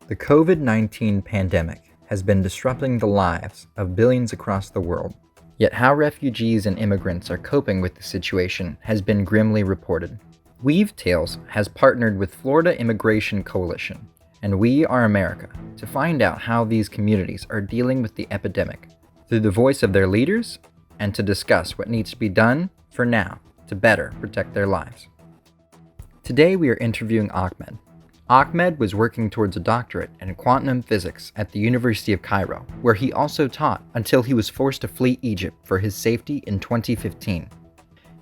The COVID-19 pandemic has been disrupting the lives of billions across the world. Yet how refugees and immigrants are coping with the situation has been grimly reported. Weave Tales has partnered with Florida Immigration Coalition and We Are America to find out how these communities are dealing with the epidemic through the voice of their leaders and to discuss what needs to be done for now to better protect their lives. Today we are interviewing Ahmed. Ahmed was working towards a doctorate in quantum physics at the University of Cairo, where he also taught until he was forced to flee Egypt for his safety in 2015.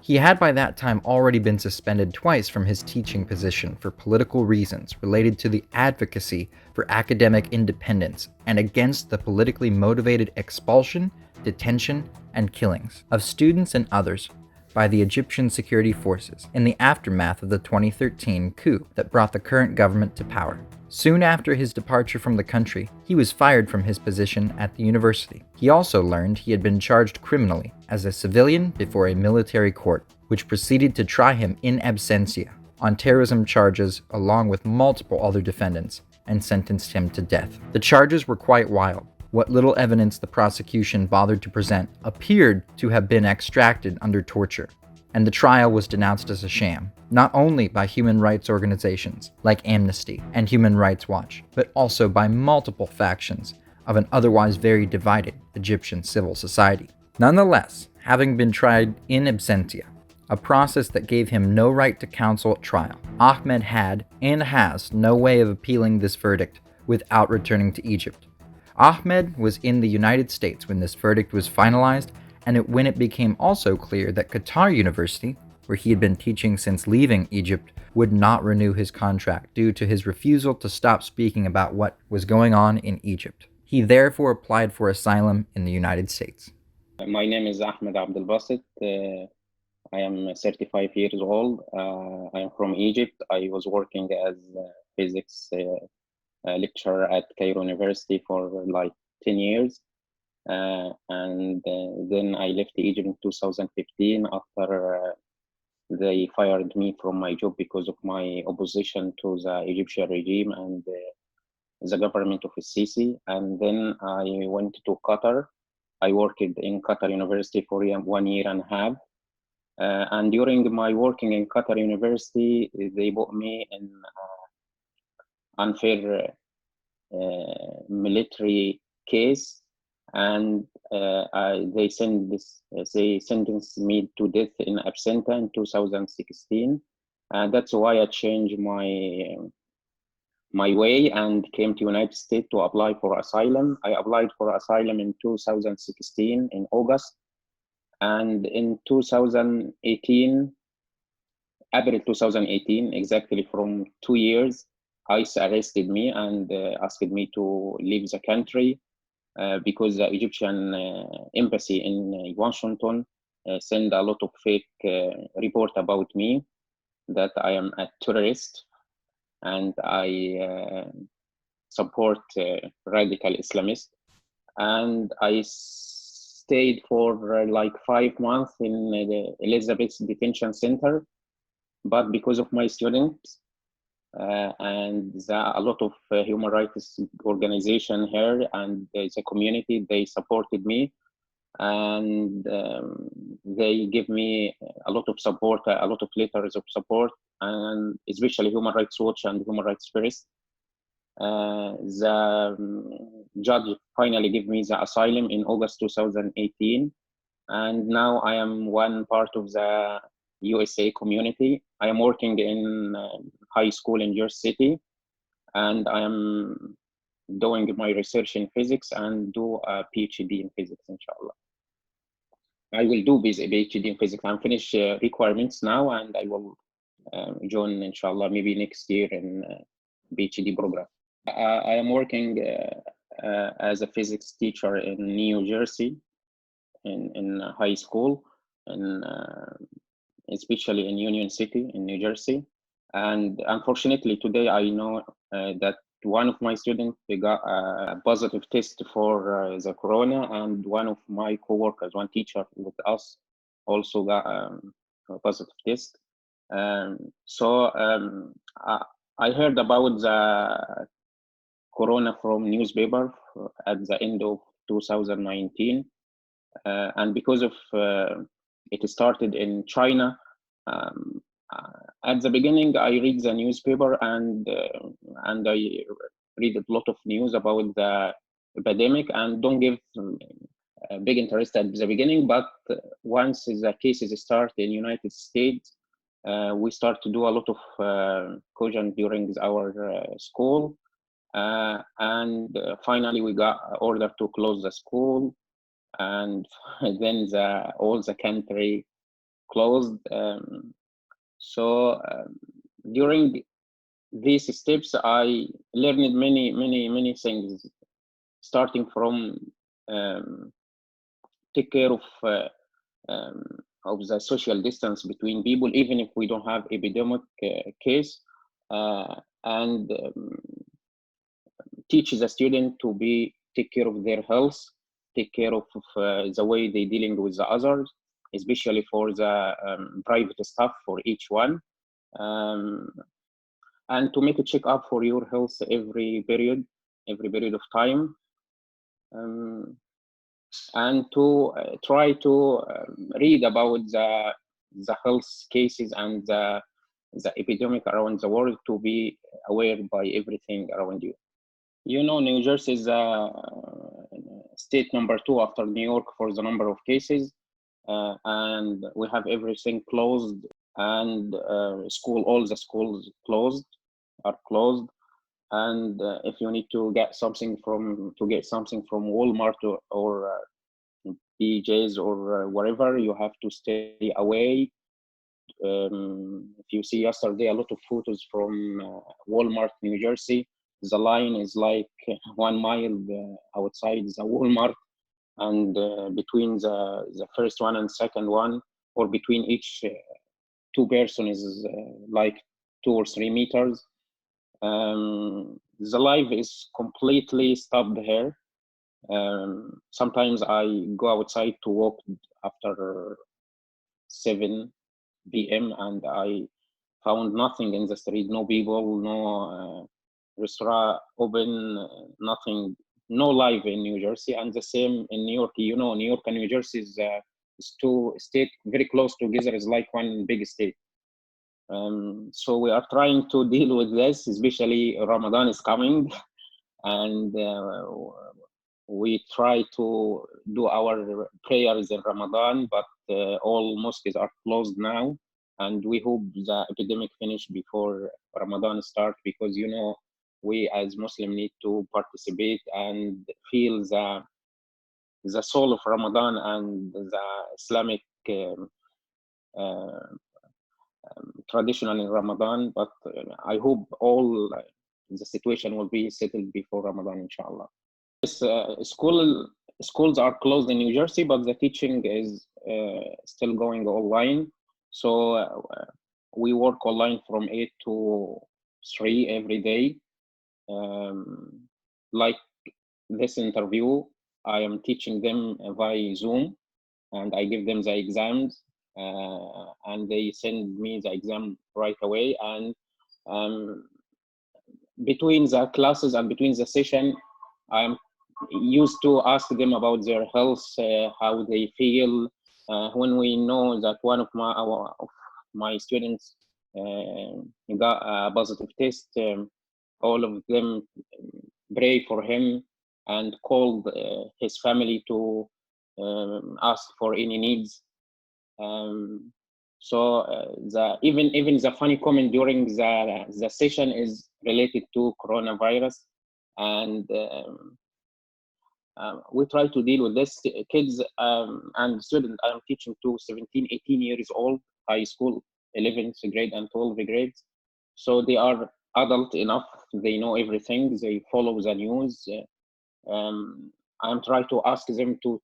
He had by that time already been suspended twice from his teaching position for political reasons related to the advocacy for academic independence and against the politically motivated expulsion, detention, and killings of students and others by the Egyptian security forces in the aftermath of the 2013 coup that brought the current government to power. Soon after his departure from the country, he was fired from his position at the university. He also learned he had been charged criminally as a civilian before a military court, which proceeded to try him in absentia on terrorism charges along with multiple other defendants and sentenced him to death. The charges were quite wild. What little evidence the prosecution bothered to present appeared to have been extracted under torture, and the trial was denounced as a sham, not only by human rights organizations like Amnesty and Human Rights Watch, but also by multiple factions of an otherwise very divided Egyptian civil society. Nonetheless, having been tried in absentia, a process that gave him no right to counsel at trial, Ahmed had and has no way of appealing this verdict without returning to Egypt. Ahmed was in the United States when this verdict was finalized, and when it became also clear that Qatar University, where he had been teaching since leaving Egypt, would not renew his contract due to his refusal to stop speaking about what was going on in Egypt. He therefore applied for asylum in the United States. My name is Ahmed Abdel-Basit. I am 35 years old. I am from Egypt. I was working as a physics lecturer at Cairo University for like 10 years. Then I left Egypt in 2015 after they fired me from my job because of my opposition to the Egyptian regime and the government of Sisi. And then I went to Qatar. I worked in Qatar University for 1 year and a half. And during my working in Qatar University, they put me in unfair military case, and they sentenced me to death in absentia in 2016, and that's why I changed my way and came to United States to apply for asylum. I applied for asylum in 2016 in August, and in 2018, April 2018, exactly from 2 years, ICE arrested me and asked me to leave the country because the Egyptian embassy in Washington sent a lot of fake report about me that I am a terrorist and I support radical Islamists. And I stayed for like 5 months in the Elizabeth Detention Center, but because of my students and a lot of human rights organization here and the community, they supported me, and they give me a lot of support, a lot of letters of support, and especially Human Rights Watch and Human Rights First. The judge finally gave me the asylum in August 2018, and now I am one part of the USA community. I am working in high school in your city, and I am doing my research in physics and do a PhD in physics, inshallah. I will do PhD in physics. I'm finished requirements now, and I will join, inshallah, maybe next year in PhD program. I am working as a physics teacher in New Jersey, in high school, and especially in Union City in New Jersey. And unfortunately, today I know that one of my students got a positive test for the corona, and one of my coworkers, one teacher with us, also got a positive test. So I heard about the corona from newspaper at the end of 2019. And because of it started in China, at the beginning I read the newspaper and I read a lot of news about the epidemic and don't give big interest at the beginning. But once the cases start in United States, we start to do a lot of caution during our school, and finally we got order to close the school, and then all the country closed. So during these steps, I learned many things, starting from take care of the social distance between people, even if we don't have epidemic case, and teach the student to take care of their health, take care of the way they dealing with the others, especially for the private stuff for each one, and to make a checkup for your health every period of time, and to try to read about the health cases and the epidemic around the world, to be aware by everything around you. You know, New Jersey is state number 2 after New York for the number of cases, and we have everything closed, and all the schools are closed. And if you need to get something from Walmart or DJs or wherever, you have to stay away. If you see yesterday a lot of photos from Walmart, New Jersey, the line is like 1 mile outside the Walmart, and between the first one and second one, or between each two persons, is like 2 or 3 meters. The life is completely stopped here. Sometimes I go outside to walk after 7 p.m. and I found nothing in the street, no people, no restaurant open, nothing, no life in New Jersey. And the same in New York. You know, New York and New Jersey is 2 states very close together, is like one big state. So we are trying to deal with this, especially Ramadan is coming, and we try to do our prayers in Ramadan, but all mosques are closed now, and we hope the epidemic finish before Ramadan start, because you know, we as Muslim need to participate and feel the soul of Ramadan and the Islamic traditional in Ramadan. But I hope all the situation will be settled before Ramadan, inshallah. Yes, schools are closed in New Jersey, but the teaching is still going online. So we work online from 8 to 3 every day. Like this interview, I am teaching them via Zoom, and I give them the exams, and they send me the exam right away. And between the classes and between the session, I'm used to ask them about their health, how they feel. When we know that one of my students got a positive test, all of them pray for him and called his family to ask for any needs. So even the funny comment during the session is related to coronavirus, and we try to deal with this. Kids and students I'm teaching to 17, 18 years old, high school, 11th grade and 12th grades. So they are adult enough, they know everything, they follow the news. I'm trying to ask them to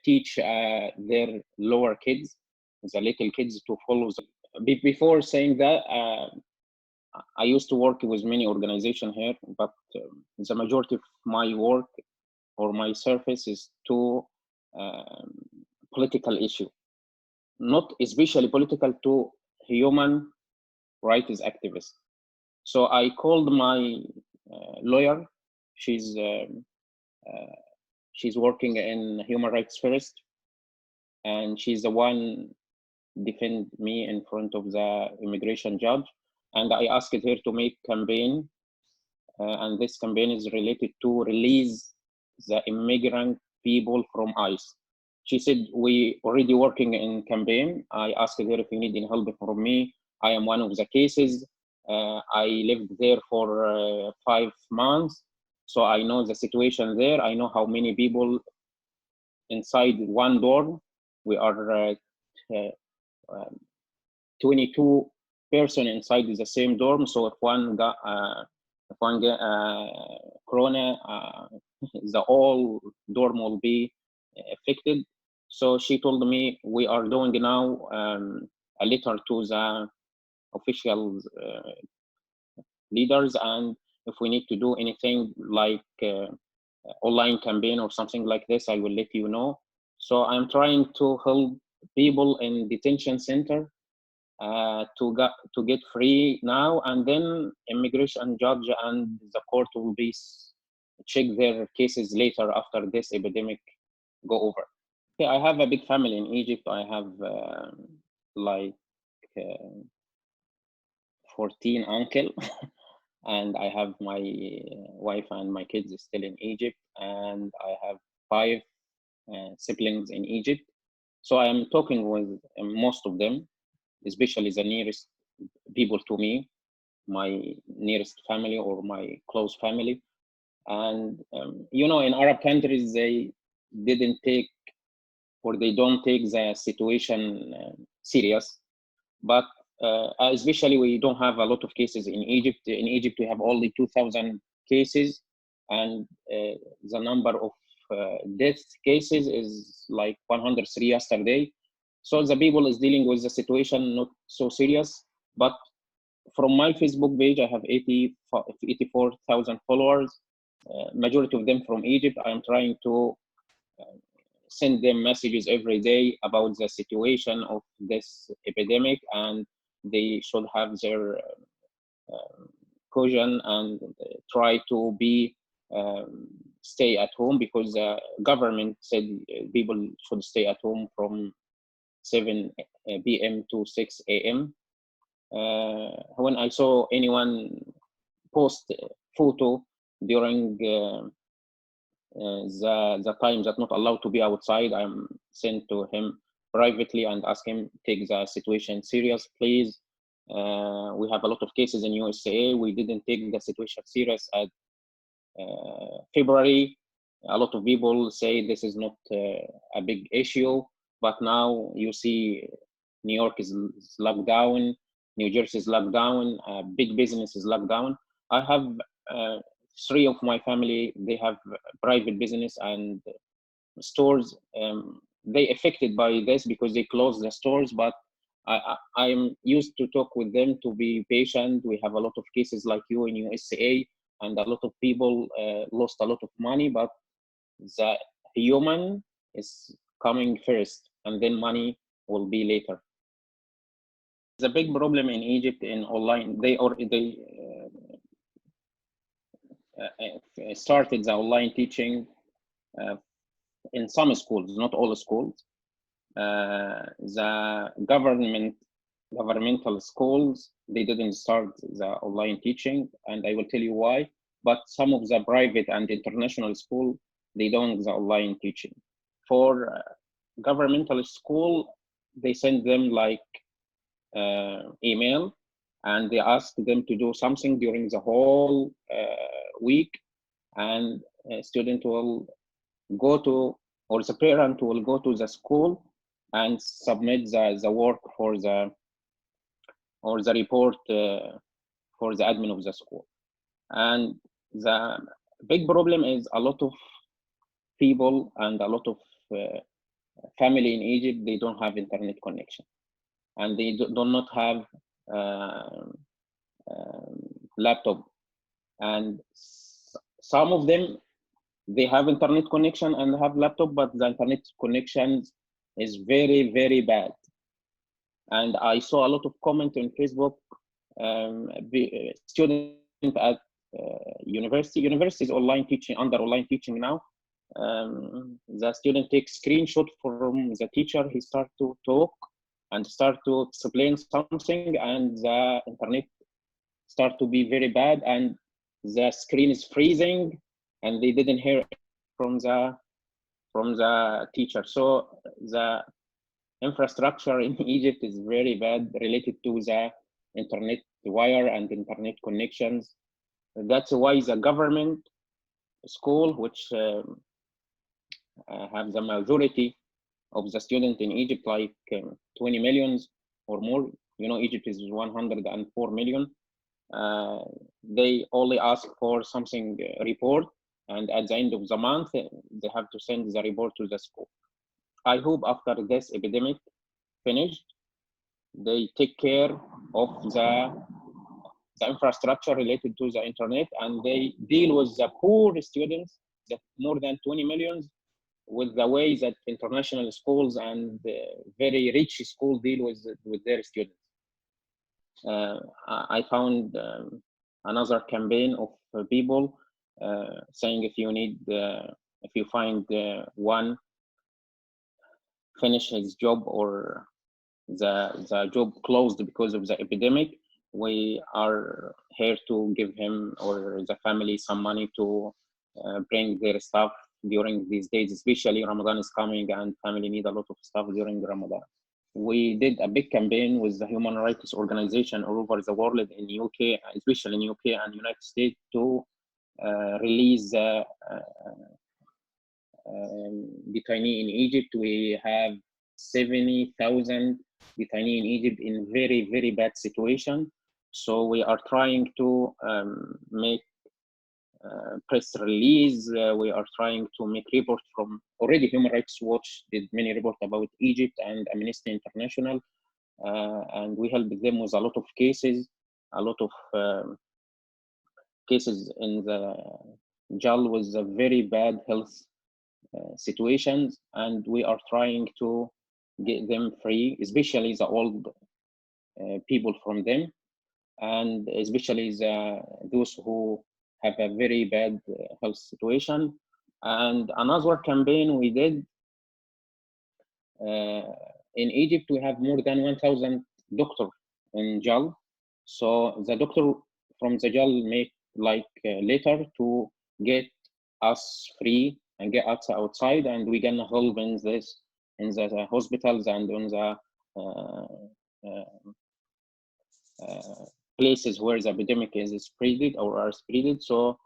teach their lower kids, the little kids, to follow. Before saying that, I used to work with many organizations here, but the majority of my work or my service is to political issue, not especially political, to human rights activists. So I called my lawyer She's working in Human Rights First, and she's the one defend me in front of the immigration judge. And I asked her to make campaign, and this campaign is related to release the immigrant people from ICE. She said, we already working in campaign. I asked her if you need any help from me. I am one of the cases. I lived there for 5 months, so I know the situation there. I know how many people inside one dorm. We are 22 person inside the same dorm. So if one got corona, the whole dorm will be affected. So she told me we are doing now a letter to the official leaders, and if we need to do anything like online campaign or something like this, I will let you know. So I'm trying to help people in detention center to get free now, and then immigration judge and the court will be check their cases later after this epidemic go over. Okay, I have a big family in Egypt. I have like 14 uncle and I have my wife and my kids still in Egypt, and I have 5 siblings in Egypt. So I am talking with most of them, especially the nearest people to me, my nearest family or my close family. And you know, in Arab countries, they didn't take or they don't take the situation serious. But especially we don't have a lot of cases in Egypt. In Egypt, we have only 2,000 cases, and the number of death cases is like 103 yesterday. So the people is dealing with the situation not so serious. But from my Facebook page, I have 84,000 followers, majority of them from Egypt. I am trying to send them messages every day about the situation of this epidemic, and they should have their caution and try to be stay at home, because the government said people should stay at home from 7 p.m. to 6 a.m. When I saw anyone post photo during the time that not allowed to be outside, I'm sent to him privately and ask him take the situation serious, please. We have a lot of cases in USA. We didn't take the situation serious at February. A lot of people say this is not a big issue, but now you see New York is locked down, New Jersey is locked down, big business is locked down. I have 3 of my family, they have private business and stores. They affected by this because they closed the stores, but I'm used to talk with them to be patient. We have a lot of cases like you in USA, and a lot of people lost a lot of money, but the human is coming first, and then money will be later. The big problem in Egypt in online, they started the online teaching in some schools, not all schools. The governmental schools, they didn't start the online teaching, and I will tell you why. But some of the private and international school, they don't the online teaching. For governmental school, they send them like email, and they ask them to do something during the whole week, and a student will go to, or the parent will go to the school and submit the work for the, or the report for the admin of the school. And the big problem is a lot of people and a lot of family in Egypt, they don't have internet connection, and they do not have laptop. And some of them, they have internet connection and have laptop, but the internet connection is very, very bad. And I saw a lot of comment on Facebook, students at universities online teaching, under online teaching now. The student takes screenshot from the teacher, he start to talk and start to explain something, and the internet start to be very bad, and the screen is freezing, and they didn't hear from the teacher. So the infrastructure in Egypt is very bad related to the internet wire and internet connections. That's why the government school, which have the majority of the student in Egypt, like 20 millions or more. You know, Egypt is 104 million. They only ask for something report, and at the end of the month, they have to send the report to the school. I hope after this epidemic finished, they take care of the infrastructure related to the internet, and they deal with the poor students, that more than 20 millions, with the way that international schools and very rich schools deal with their students. I found another campaign of people saying if you find one finish his job or the job closed because of the epidemic, we are here to give him or the family some money to bring their stuff during these days, especially Ramadan is coming and family need a lot of stuff during Ramadan. We did a big campaign with the human rights organization all over the world in UK, especially in UK and United States, to release detainee in Egypt. We have 70,000 detainee in Egypt in very, very bad situation. So we are trying to make press release. We are trying to make report from already Human Rights Watch did many reports about Egypt and Amnesty International, and we helped them with a lot of cases, a lot of cases in the jail with a very bad health situations, and we are trying to get them free, especially the old people from them, and especially those who have a very bad health situation. And another campaign we did in Egypt, we have more than 1,000 doctors in jail. So the doctor from the jail make like a letter to get us free and get us outside, and we gonna help in this in the hospitals and on the places where the epidemic is spreaded or are spreaded. So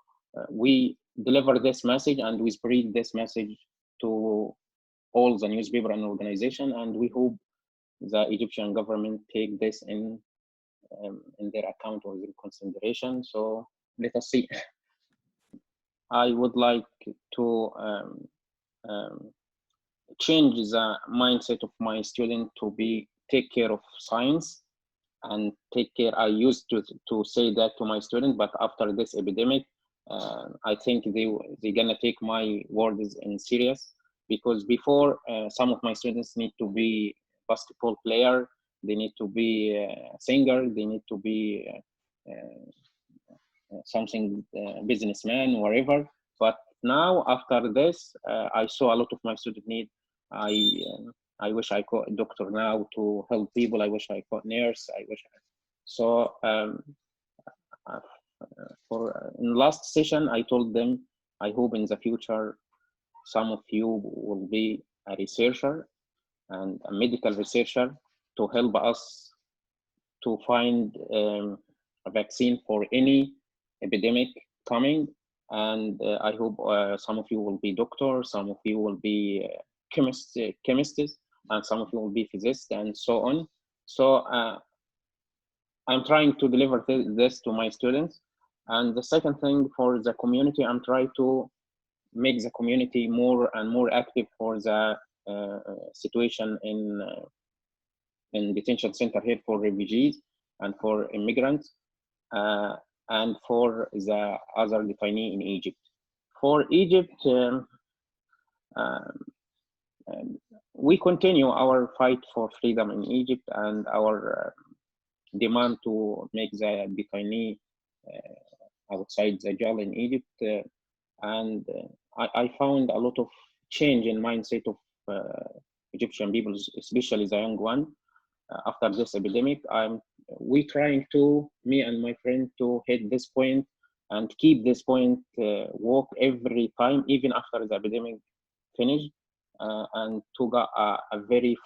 we deliver this message and we spread this message to all the newspaper and organization, and we hope the Egyptian government take this in their account or in consideration. So let us see. I would like to change the mindset of my student to take care of science and take care. I used to say that to my student, but after this epidemic, I think they're gonna take my words in serious, because before some of my students need to be basketball player, they need to be a singer, they need to be something businessman, whatever. But now after this, I saw a lot of my students need. I wish I got a doctor now to help people. I wish I got nurse. I wish. So for in last session, I told them, I hope in the future, some of you will be a researcher and a medical researcher to help us to find a vaccine for any epidemic coming. And I hope some of you will be doctors, some of you will be chemists, and some of you will be physicists, and so on. So I'm trying to deliver this to my students. And the second thing, for the community, I'm trying to make the community more and more active for the situation in detention center here for refugees and for immigrants, and for the other detainee in Egypt. For Egypt, we continue our fight for freedom in Egypt and our demand to make the detainee outside the jail in Egypt, and I found a lot of change in mindset of Egyptian people, especially the young one. After this epidemic, we trying to, me and my friend, to hit this point and keep this point, work every time, even after the epidemic finished, and to get a very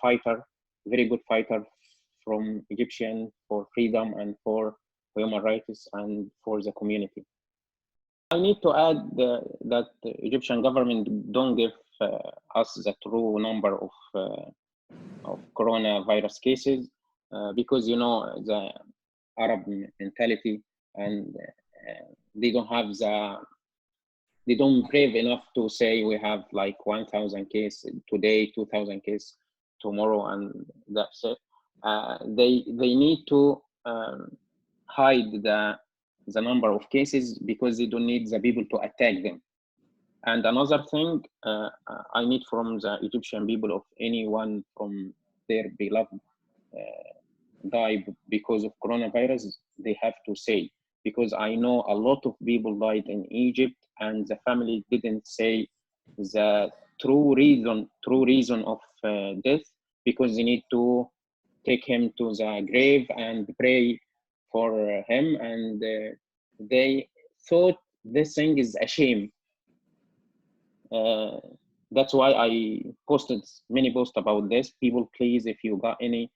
good fighter from Egyptian for freedom and for human rights and for the community. I need to add that the Egyptian government don't give us the true number of coronavirus cases, because the Arab mentality, and they don't brave enough to say we have like 1,000 cases today, 2,000 cases tomorrow, and that's it. They need to hide the number of cases because they don't need the people to attack them. And another thing I need from the Egyptian people, of anyone from their beloved died because of coronavirus, they have to say, because I know a lot of people died in Egypt and the family didn't say the true reason of death, because they need to take him to the grave and pray for him, and they thought this thing is a shame. That's why I posted many posts about this. People, please, if you got any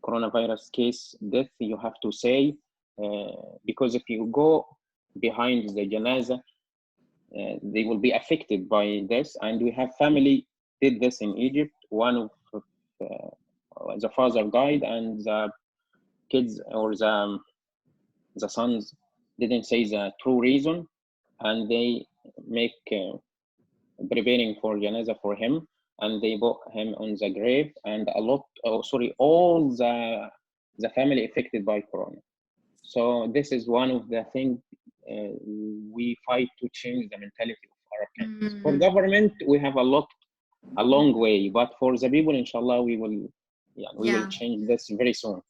coronavirus case death, you have to say, because if you go behind the janaza, they will be affected by this. And we have family did this in Egypt. One of the father died, and the kids or the sons didn't say the true reason, and they make preparing for janaza for him, and they put him on the grave, and all the family affected by corona. So this is one of the things we fight to change the mentality of Arab countries. For government, we have a long way, but for the people, inshallah, we will change this very soon.